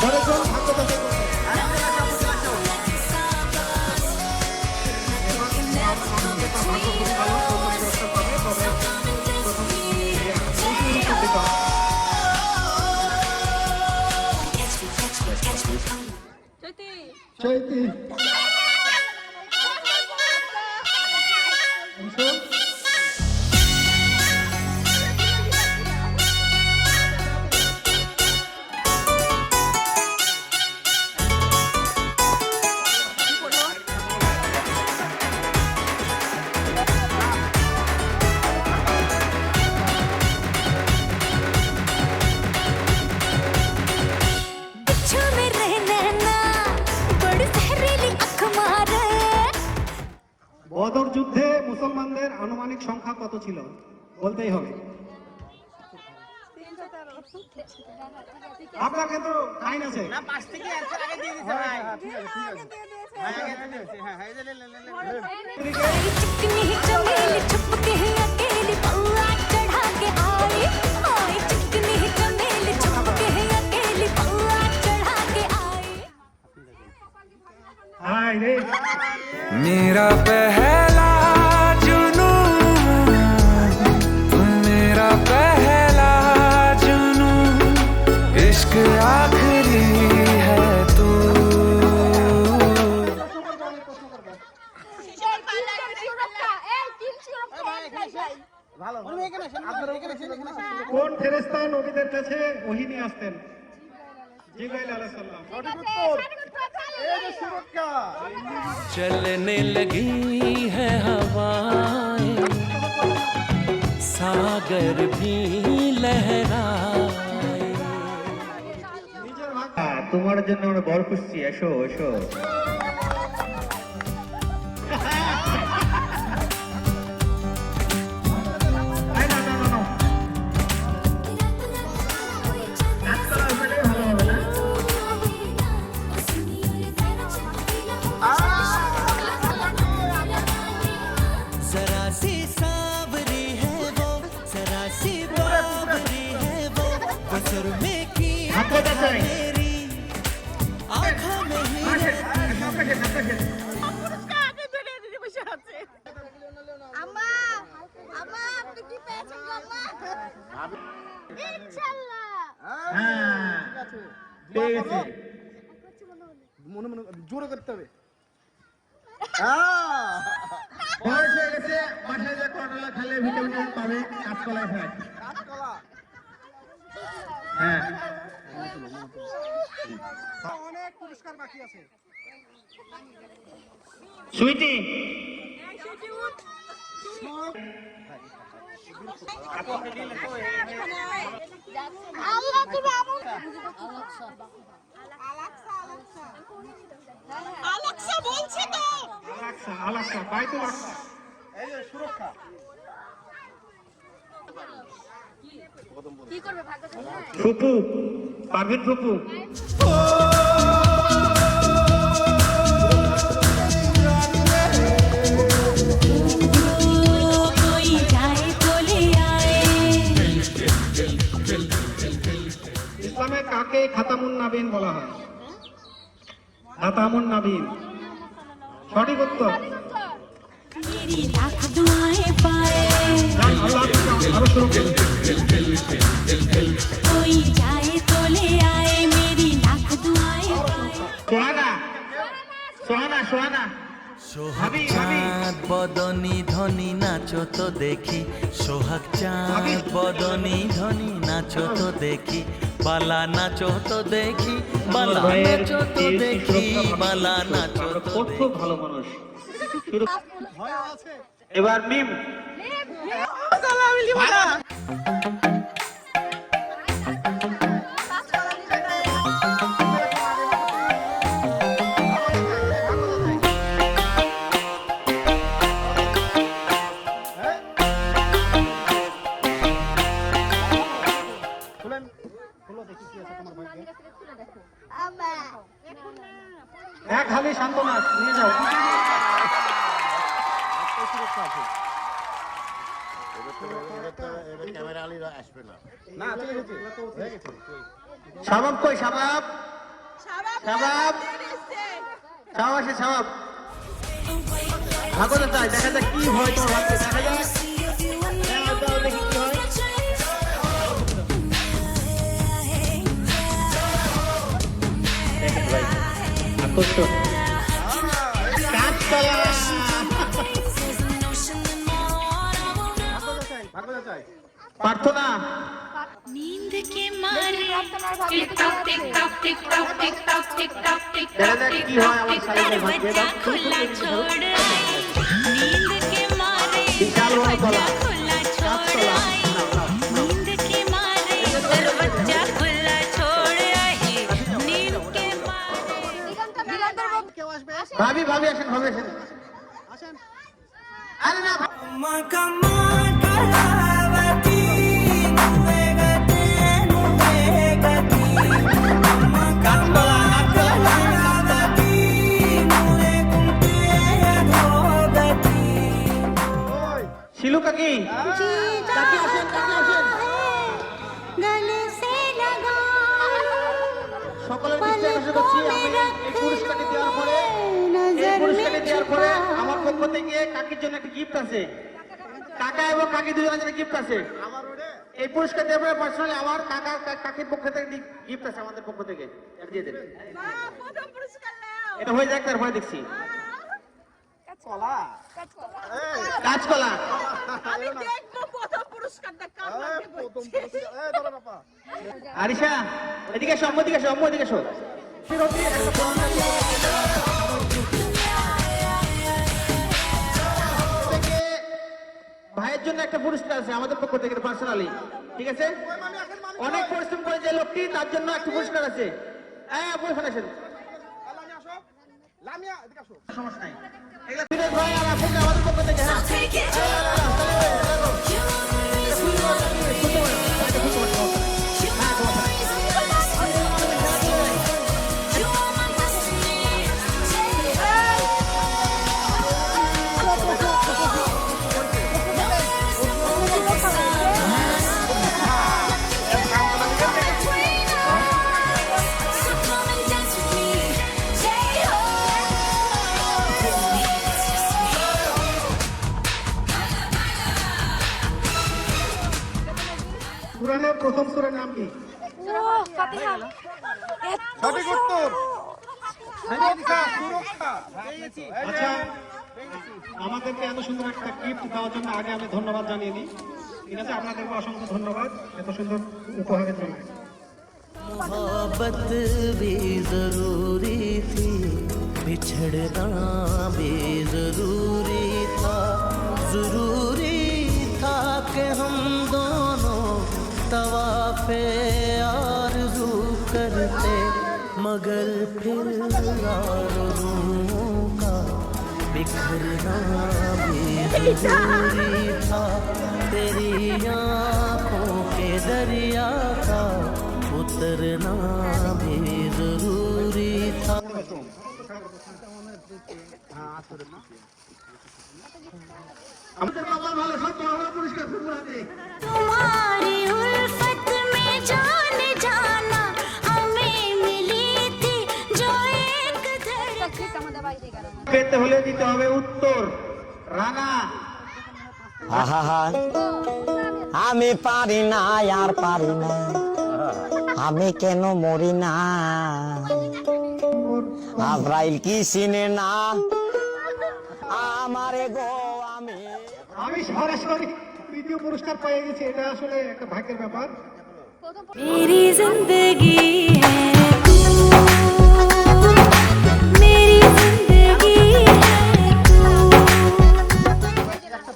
পরের জন ভাগ্য যাচাই করবে। চৈতি বদর যুদ্ধে মুসলমানদের আনুমানিক সংখ্যা কত ছিল বলতেই হবে। আপনার কিন্তু আইন আছে। না 5 থেকে অ্যানসার আগে দিয়ে দিতে ভাই। ঠিক আছে ঠিক আছে। আগে দিয়ে দিয়েছে। হ্যাঁ হ্যাঁ এই যে चिकनी चमेली छुपके अकेली पौआ चढ़ा के आई ओए चिकनी चमेली छुपके अकेली पौआ चढ़ा के आई হাই রে मेरा पहला जुनू मेरा पहला जुनू इश्क आखिरी है तू ভালো। বলবে এখানে আসেন, আপনারা এখানে আসেন, এখানে আসেন। কোন ফেরেশতা নবীদের কাছে ওহী নিয়ে আসতেন? জিবরাইল আলাইহিস সালাম। সঠিক উত্তর। এই যে সুরক্ষা। चलने लगी है हवाएं सागर भी लहराए নিজের ভাগ তোমার জন্য আমরা বর খুঁজছি, এসো এসো। এই না না না একতলা হলে ভালো হবে না। जरा सी सांवरी है वो जरा सी बावरी है वो बसर में की ভাগ্য যাচাই। मेरी आँखों में ही আসেন, আপনাকে আপনাকে আম্মা আম্মা আপনি কি পেয়েছেন গো আম্মা ইনশাআল্লাহ হ্যাঁ পেয়ে গেছে। মনে মনে জোরে করতে হবে। বয়স হয়ে গেছে, মাঠে যে করলা খেলে ভিটামিন পাবে, কাঁচকলায় খায়। কাঁচকলা। হ্যাঁ অনেক পুরস্কার বাকি আছে। সুইটি আল্লাহ তুমি আমল আলাক্সা বলছি তো আলাক্সা আলাক্সা বাইতুল আকসা। এই যে সুরক্ষা। কি করবে ভাগ্য যাচাই ফুপু পারভিন ফুপু। कोई जाए तो ले आए ইসলামে কাকে খাতামুন নাবিন বলা হয়? খাতামুন নাবিন সঠিক উত্তর। मेरी लाख दुआएं पाए যান, আল্লাহ হাফেজ, আরো শুরু করুন। कोई जाए तो ले आए मेरी लाख दुआएं पाए সোহানা সোহানা সোহানা সোহাগ চাঁদ বদনী ধনী নাচো তো দেখি সোহাগ চাঁদ বদনী ধনী নাচো তো দেখি বালা নাচো তো দেখি বালা নাচো তো দেখি বালা নাচো তো খুব ভালো মানুষ। এবার মিম খুলেন। খুলো দেখি কি আছে তোমার ভাগ্যে। আম্মা এক হালি সান্ত্বনা নিয়ে যাও। সুরক্ষা আছে। ক্যামেরা আলী আসবে না না ঠিক আছে হয়ে গেছে। শাবাব কই শাবাব? শাবাব আসে শাবাব ভাগো চাই দেখা যাক কি হয় তোমার ভাগ্যে দেখা যাক দাও দেখি কি হয় দেখেন ভাই আকর্ষণ কাঁচকলা ভাগো চাই প্রার্থনা नींद के मारे tick tock tick tock tick tock tick tock tick tock tick দেখা टॉक যাক टिक কি হয় टॉक আমার टिक শালীনের टॉक ভাগ্যে दरवाजा खुला छोड़ आई नींद के मारे विशाल बड़ा दरवाजा गला। खुला छोड़ आई नींद के मारे दरवाजा खुला छोड़ आई नींद के मारे ভাবি আসেন আরে না শিলু কাকি কাকি আসেন गले से लगा সকলের দৃষ্টি আকর্ষণ করছি আমি এই পুরস্কারটি দেওয়ার পরে আমার পক্ষ থেকে কাকির জন্য একটা গিফট আছে কাকা এবং কাকি দুজনের জন্য গিফট আছে এই পুরস্কার দেওয়ার পরে পার্সোনালি আমার কাকা কাকির পক্ষ থেকে গিফট আছে আমাদের পক্ষ থেকে এটা দিয়ে দেন এটা হয়ে যাক তারপরে দেখছি কাঁচকলা আরিশা এদিকে এসো অম্মু এদিকে এসো ভাইয়ের জন্য একটা পুরস্কার আছে আমাদের পক্ষ থেকে পার্সোনালি ঠিক আছে অনেক পরিশ্রম করে যে লোকটি তার জন্য একটা পুরস্কার আছে হ্যাঁ আপনি এখানে আসেন সমস্যা নাই এগুলো ফিরোজ ভাই আর আপুকে আমাদের পক্ষ থেকে কুরআনের প্রথম সূরার নাম কি? ফাতিহা। সঠিক উত্তর। আচ্ছা আমাদেরকে এত সুন্দর একটা গিফট দেওয়ার জন্য আগে আমি ধন্যবাদ জানিয়ে দিই ঠিক আছে আপনাদেরকে অসংখ্য ধন্যবাদ এত সুন্দর উপহারের জন্য मोहब्बत भी जरूरी थी बिछड़ना भी जरूरी था कि हम दोनों तवाफे आरज़ू करते मगर फिर आरज़ुओं का बिखरना भी जरूरी था तेरी आँखों के दरिया का उतरना भी जरूरी था আমাদের বাবা ভালো সব বাবা পুরস্কার ফুটবলাতে तुम्हारी उल्फत में जान जाना हमें मिली थी जो एक পেতে হলে দিতে হবে উত্তর রানা আহা আমি পারি না আর পারি না আমি কেন মরি না আব্রাইল কি চিনে না আমারে গো আমি সরাসরি তৃতীয় পুরস্কার পেয়ে গেছি এটা আসলে একটা ভাগ্যের ব্যাপার मेरी जिंदगी है तू मेरी जिंदगी है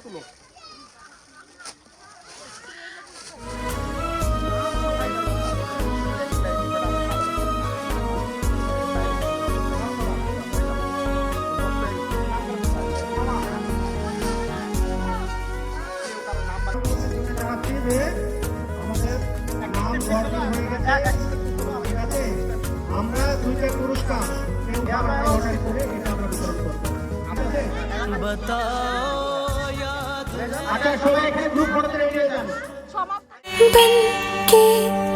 तू আমরা দুইটা পুরস্কার অর্ডার করে এটা আমরা বিতরণ করবো আচ্ছা সবাই এখানে গ্রুপ ফটোতে রেডি হয়ে যান बन के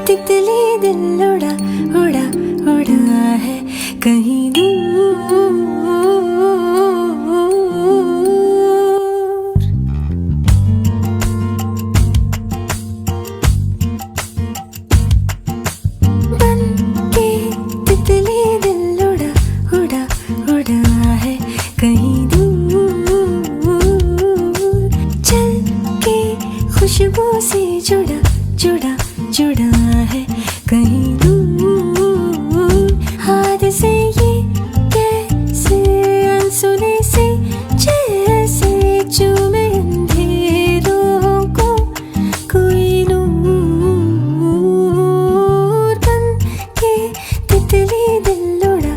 तितली दिल उड़ा उड़ा उड़ा है कहीं दूर। बन के तितली दिल उड़ा उड़ा उड़ा है कहीं दूर। चल के खुशबू से जुड़ा जुड़ा जुड़ा है कहीं दूर। हाथ से ये कैसे अनसुने से जैसे चूमे अंधेरों को कोई नूर। बन के तितली दिल उड़ा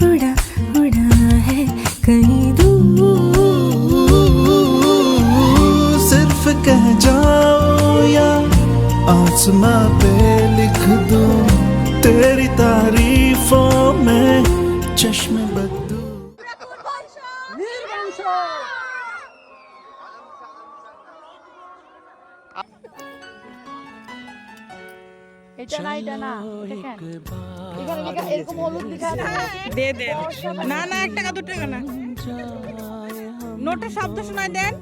उड़ा उड़ा है कहीं दूर। सिर्फ कह जाओ या आसमां पे लिख दूं तेरी तारीफों में चश्मे बदलूं। এটা না এটা না দেখেন এখানে লেখা এরকম হলুদ লেখা আছে দে দে না না 1 টাকা 2 টাকা না নোটের শব্দ শোনায় দেন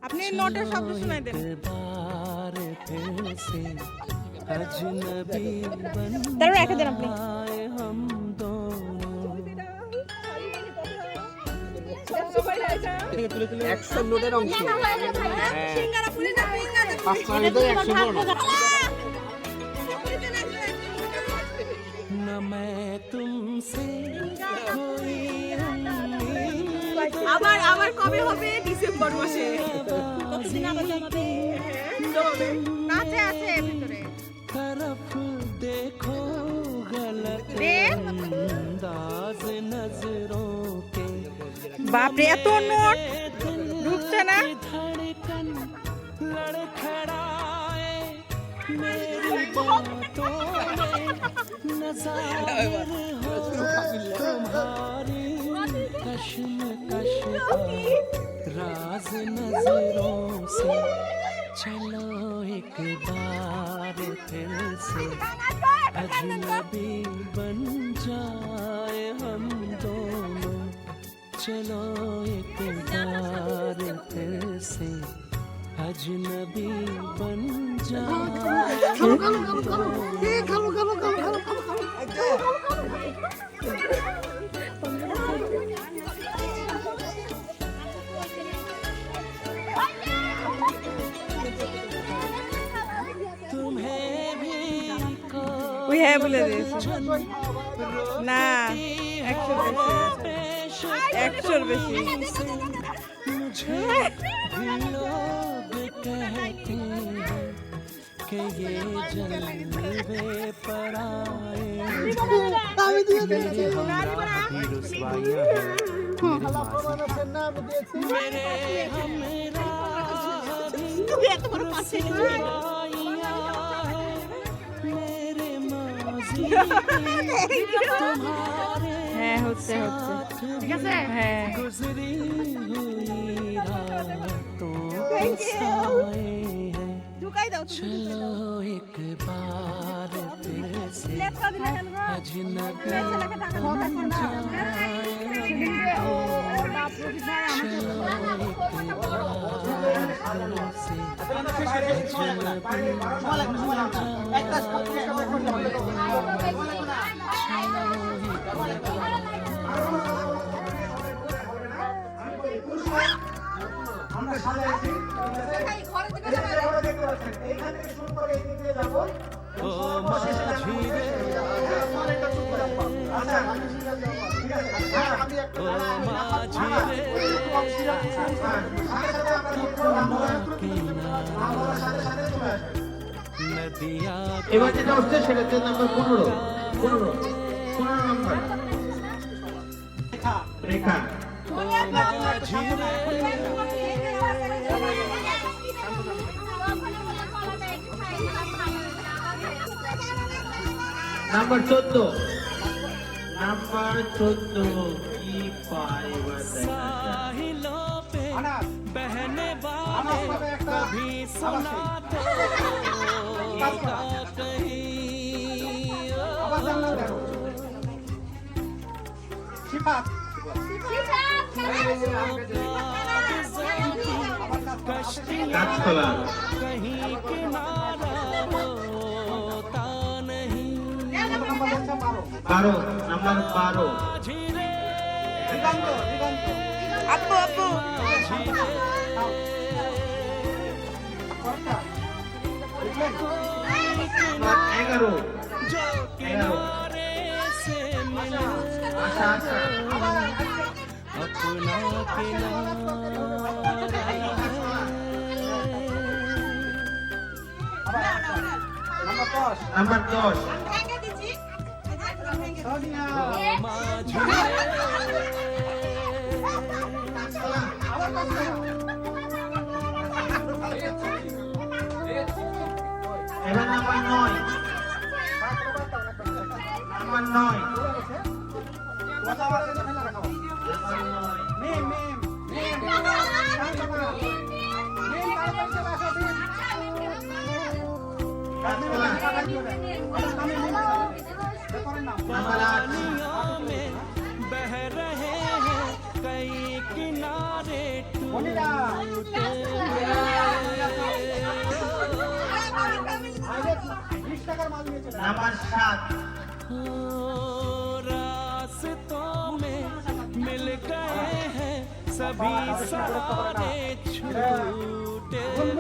আপনি নোটের শব্দ শোনায় দেন তারপর রেখে দেন আপনি আবার আবার কবে হবে ডিসেম্বর মাসে কতদিন আগে জানাবে নাচে আছে ভিতরে तरफ देखो गलत अंदाज नजरों के বাপ রে এত নোট ঢুকছে না धड़कन लड़खड़ाए मेरी बातों में नज़ार हो तुम्हारी कश्मकश का राज नजरों से चलो एक बार फिर से अजनबी बन जाए हम दोनों। चलो एक बार फिर से अजनबी बन जाए हम ওই হ্যাঁ বলে দিয়েছে না 100 বেশি मुझे भी लोग कहते हैं कि ये जलवे पड़ाए मेरे हमरा मेरे माजी হ্যাঁ হচ্ছে হচ্ছে ঠিক আছে হ্যাঁ गुजरी हुई रातों के साए हैं चलो एक बार फिर से अजनबी बन जाए चलो एक बार फिर से अजनबी আমরা সাজাইছি এইখান থেকে শুরু করে এই দিকে যাবো ओ माझी रे আচ্ছা ঠিক আছে ओ माझी रे नदिया এবার যেটা হচ্ছে সেটা হচ্ছে নাম্বার 15 নম্বর রেখা ओ माझी रे নাম্বার 14 কি পারে साहिलों पे बहने वाले कभी सुनाते होगा कहीं সিফাত গাছতলা বারো নাম্বার 12 দিগন্ত আপু আপু এগারো আচ্ছা আচ্ছা নাম্বার 10 সোনিয়া এবার নাম্বার 9 बह रहे हैं कई किनारे নাম্বার 7 रास्तों में मिल गए हैं सभी सहारे छूटे कोई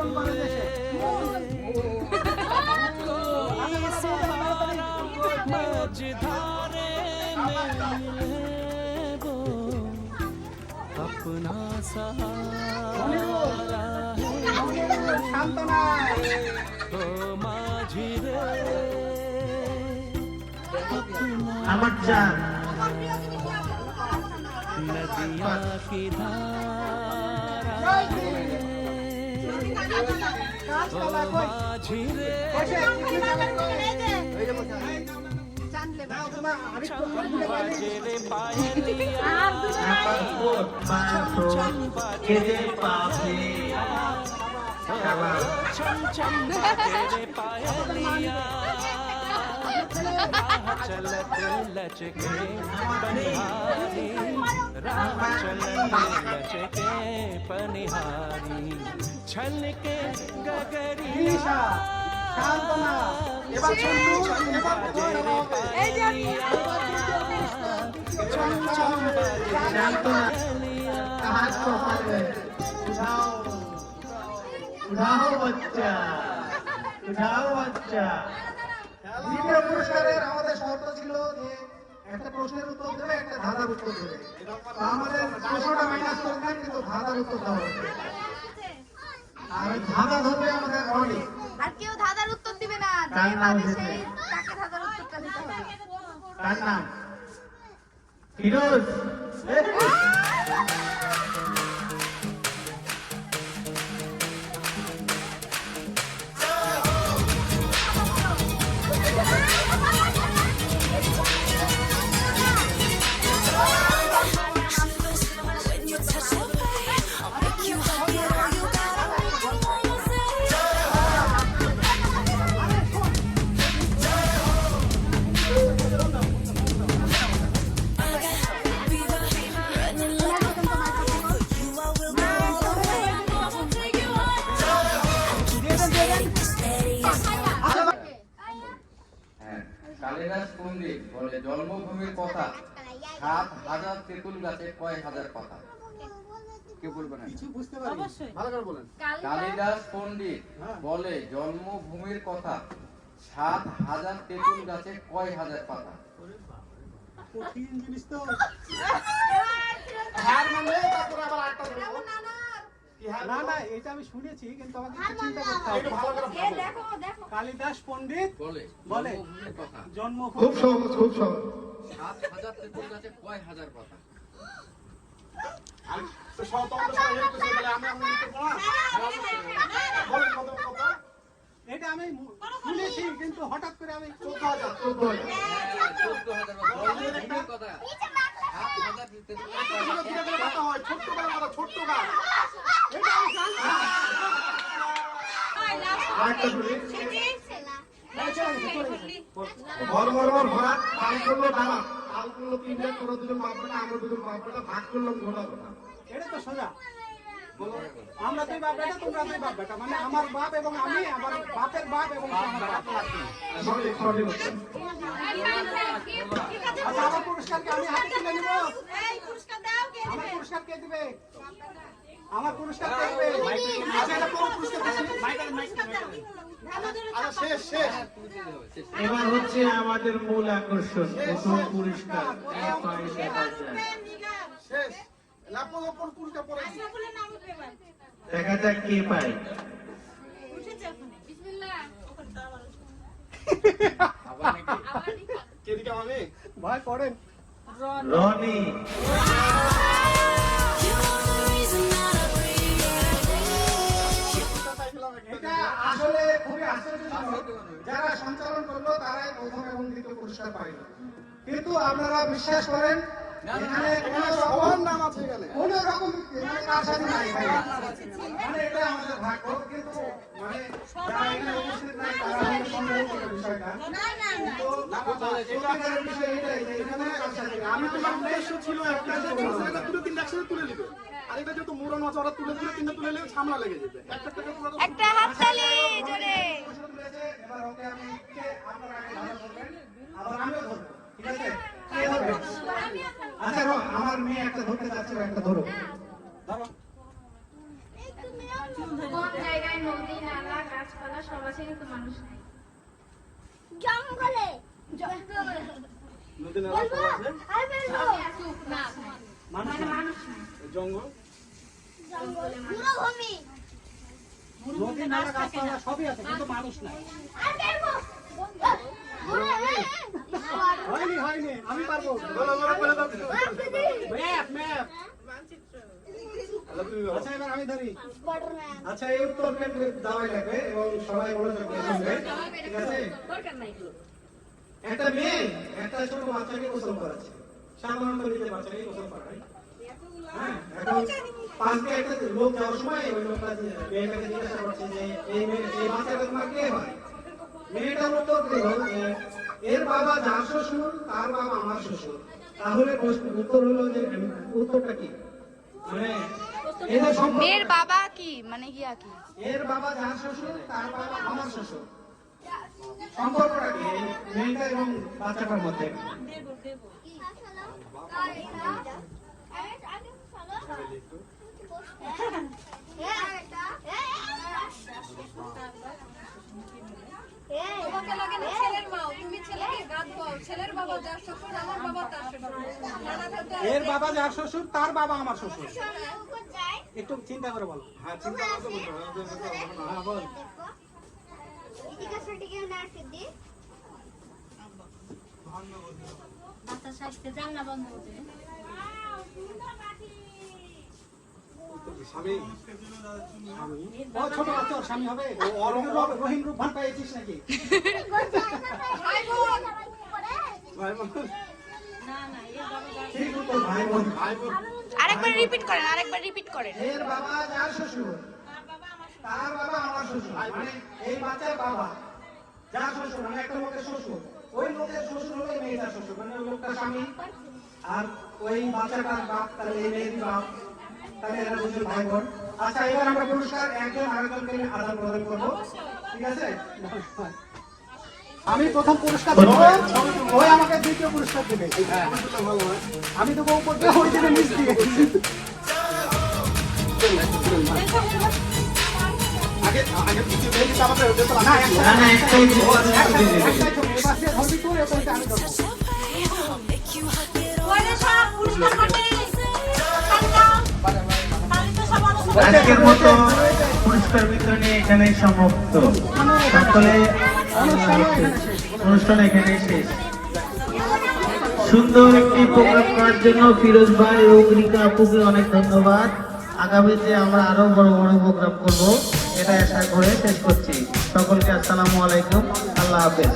सहारा मझधारे में वो अपना सहारा ओ माझी रे নাম্বার 4 नदिया की धारा ओ माझी रे बाजे पायलिया নাম্বার 4 কেদে পাবে छम छम बाजे पायलिया चलत लचके बनिहारी राह चलत लचके बनिहारी छलके गगरिया শান্তনা এবার চন্দ্র শান্তনা হাত কপালে উঠাও বাচ্চা দ্বিতীয় পুরস্কারের আমাদের শর্ত ছিল যে একটা প্রশ্নের উত্তর দেবে, একটা ধাঁধার উত্তর দেবে। তো আমাদের প্রশ্নটা মাইনাস করবেন, কিন্তু ধাঁধার উত্তর দেওয়া হবে। আর ধাঁধা ধরবে আমাদের অনেক। আর কেউ ধাঁধার উত্তর দিবে না, কার যে নাম পাবে দিতে? সেই তাকে ধাঁধার উত্তরটা দিতে হবে। তার নাম ফিরোজ। কালিদাস পণ্ডিত বলে জন্মভূমির কথা ৭,০০০ তেঁতুল গাছে কয় হাজার কথা? কেউ বলবে না। কালিদাস পণ্ডিত বলে জন্মভূমির কথা ৭,০০০ তেঁতুল গাছে কয় হাজার পাতা? কঠিন জিনিস তো। হার মানে তারপর আবার আটটা দেবো। না না, এটা আমি শুনেছি, কিন্তু আমাকে একটু চিন্তা করতে হবে। ভালো করে ভাবো। দেখো দেখো কালিদাস পণ্ডিত বলে জন্মভূমির কথা জন্মভূমি। খুব সহজ, খুব সহজ। ৭,০০০ তেঁতুল গাছে কয় হাজার পাতা? তো শতন্ত সবাই হেল্প করছে, তাহলে আমি আপনি নিতে পারবো না? বলেন কত কত? এটা আমি শুনেছি, কিন্তু হঠাৎ করে আমি 14,000 জন্মভূমির কথা ৭,০০০ তেঁতুল গাছে কথা হয়, ছোট্ট করে কথা, ছোট্ট গাছ। এটা আমি জানি। আরেকটা শুনি। ভর ভর ভর ভরা পানি করলো দাঁড়া। পাল করলো তিনটা, তোরা দুজন বাপ বেটা, আমরা দুজন বাপ বেটা, ভাগ করলাম ঘোড়া ঘোড়া। এটা তো সোজা। আমরা দুই বাপ বেটা, তোমরা দুই বাপ বেটা, মানে আমার বাপ এবং আমি, আমার বাপের বাপ এবং আমার বাপ। সঠিক সঠিক উত্তর। আচ্ছা, আমার পুরস্কারকে আমি হাতে তুলে নিব। এই পুরস্কার দাও কে আমার পুরস্কার কে দিবে? আমার পুরস্কার কে দিবে? আচ্ছা, এটা কোন পুরস্কার দিবে? আচ্ছা, শেষ শেষ। এবার হচ্ছে আমাদের মূল আকর্ষণ, প্রথম পুরস্কার। শেষ। লাপো কোন পুরস্কার পড়েছি? দেখা যাক কে পায়। কে দিকে আমি? ভাই পড়েন। রনি। এটা আসলে খুবই আশ্চর্যজনক। যারা সঞ্চালন করলো তারাই প্রথম এবং দ্বিতীয় পুরস্কার পাইল। কিন্তু আপনারা বিশ্বাস করেন এখানে সবার নাম আছে এখানে। কোন রকম কার সাথে নাই ভাই। মানে এটা আমাদের ভাগ্য, কিন্তু মানে যারা এখানে উপস্থিত নাই তারা হয়তো সন্দেহ করে বিষয়টা। সত্যিকারের বিষয় এটাই যে এখানে কার সাথে নাই। আমি তো উদ্দেশ্য ছিল একটা যে পুরস্কারটা দুটো তিনটা একসাথে তুলে নিবে। আর এটা যেহেতু মুরন মাছ ওরা তুলে দিলে তিনটা তুলে নিলে ঝামেলা লেগে যাবে। একটা হাততালি জোরে। এবার ওকে আমি কে আপনারা আগে ধরা ধরবেন, আবার আমিও ধরবো, ঠিক আছে? কে ধরবে? আচ্ছা আমার মেয়ে একটা ধরতে যাচ্ছে, একটা ধরো। ধরো। কোন জায়গায় নদী, নালা, গাছপালা সব আছে কিন্তু মানুষ নাই? জঙ্গলে নদী নালা সব আছে। না, মানে মানুষ নাই। জঙ্গল, মরুভূমি নদী নালা গাছপালা সবই আছে কিন্তু মানুষ নাই। হয়নি হয়নি, আমি পারবো। Map map. আচ্ছা, এবার আমি ধরি। আচ্ছা এই উত্তর কিন্তু দেওয়াই লাগবে এবং সবাই মনোযোগ দিয়ে শুনবে, ঠিক আছে? একটা মেয়ে একটা ছোট বাচ্চাকে গোসল করাচ্ছে। সাধারণত নিজের বাচ্চাকে গোসল করায়। হ্যাঁ, এখন পাশ দিয়ে একটা লোক যাওয়ার সময় ওই লোকটা মেয়েটাকে জিজ্ঞাসা করছে যে এই বাচ্চাটা তোমার কে হয়? মেয়েটার উত্তর দিল যে এর বাবা যার শ্বশুর তার বাবা আমার শ্বশুর। তাহলে উত্তর হলো যে উত্তরটা কি? মানে এদের সম্পর্ক, মেয়ের বাবা কি মানে গিয়া কি? এর বাবা যার শ্বশুর তার বাবা আমার শ্বশুর। সম্পর্কটা কি এই মেয়েটা এবং বাচ্চাটার মধ্যে? তোমাকে লাগে না ছেলের মা, তুমি ছেলেকে গাদ দাও। ছেলের বাবা যার শ্বশুর, আমার বাবা তার শ্বশুর। এর বাবা যার শ্বশুর তার বাবা আমার শ্বশুর। একটু চিন্তা করে বলো। হ্যাঁ, চিন্তা করে বলতে হবে। হ্যাঁ, বল। স্বামী, ও ছোট বাচ্চা ওর স্বামী হবে? রহিম রূপ ভান পেয়েছিস নাকি? ভাই বোন। ঠিক উত্তর, ভাই বোন। আরেকবার রিপিট করেন, আরেকবার রিপিট করেন। এর বাবা যার শ্বশুর তার বাবা আমার শ্বশুর। মানে এই বাচ্চার বাবা যার শ্বশুর, মানে একটা লোকের শ্বশুর, ওই লোকের শ্বশুর হলো এই মেয়েটার শ্বশুর, মানে ওই লোকটার স্বামী। আর ওই বাচ্চাটার বাপ তাহলে এই মেয়ের বাপ, তাহলে এরা দুজন ভাই বোন। আচ্ছা এবার আমরা পুরস্কার একজন আরেকজনকে আদান প্রদান করবো, ঠিক আছে? আমি প্রথম পুরস্কার দেবো, ওই আমাকে দ্বিতীয় পুরস্কার দেবে। আমি দেবো উপর দিয়ে, ওই দেবে নিচ দিয়ে। আজকের মতো পুরস্কার বিতরণী এখানেই সমাপ্ত। সকলে অনুষ্ঠান এখানে শেষ। সুন্দর একটি প্রোগ্রাম করার জন্য ফিরোজ ভাই এবং রিকা আপুকে অনেক ধন্যবাদ। আগামীতে আমরা আরো বড় বড় প্রোগ্রাম করব, এটা আশা করে শেষ করছি। সকলকে আসসালামু আলাইকুম, আল্লাহ হাফেজ।